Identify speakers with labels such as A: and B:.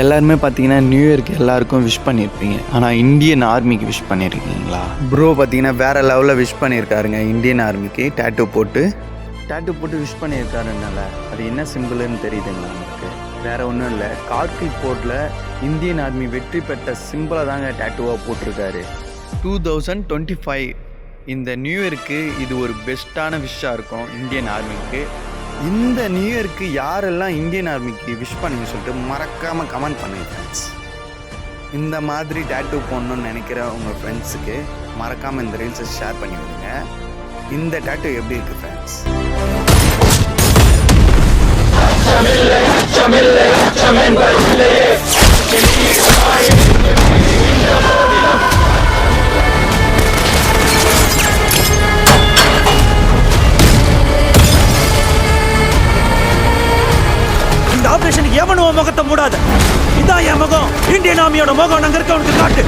A: எல்லாருமே பார்த்தீங்கன்னா நியூ இயர்க்கு எல்லாருக்கும் விஷ் பண்ணியிருப்பீங்க. ஆனால் இந்தியன் ஆர்மிக்கு விஷ் பண்ணியிருக்கீங்களா? ப்ரோ பார்த்தீங்கன்னா வேறு லெவலில் விஷ் பண்ணியிருக்காருங்க. இந்தியன் ஆர்மிக்கு டேட்டூ போட்டு விஷ் பண்ணியிருக்காருனால அது என்ன சிம்பிள்னு தெரியுதுங்களா நமக்கு? வேறு ஒன்றும் இல்லை, கார்கில் போர்ட்டில் இந்தியன் ஆர்மி வெற்றி பெற்ற சிம்பிளை தாங்க டேட்டூவாக போட்டிருக்காரு. 2025 இந்த நியூ இயருக்கு இது ஒரு பெஸ்ட்டான விஷாக இருக்கும் இந்தியன் ஆர்மிக்கு. இந்த நியூ இயருக்கு யாரெல்லாம் இந்தியன் ஆர்மிக்கு விஷ் பண்ணுங்க சொல்லிட்டு மறக்காமல் கமெண்ட் பண்ணுங்க ஃப்ரெண்ட்ஸ். இந்த மாதிரி டேட்டூ போடணும்னு நினைக்கிற உங்கள் ஃப்ரெண்ட்ஸுக்கு மறக்காமல் இந்த ரீல்ஸை ஷேர் பண்ணி விடுங்க. இந்த டேட்டூ எப்படி இருக்குது ஃப்ரெண்ட்ஸ்?
B: இந்த ஆபரேஷனுக்கு எவனும் முகத்தை மூடாத. இதான் என் முகம். இந்தியன் ஆர்மியோட முகம் அங்க இருக்க காட்டு.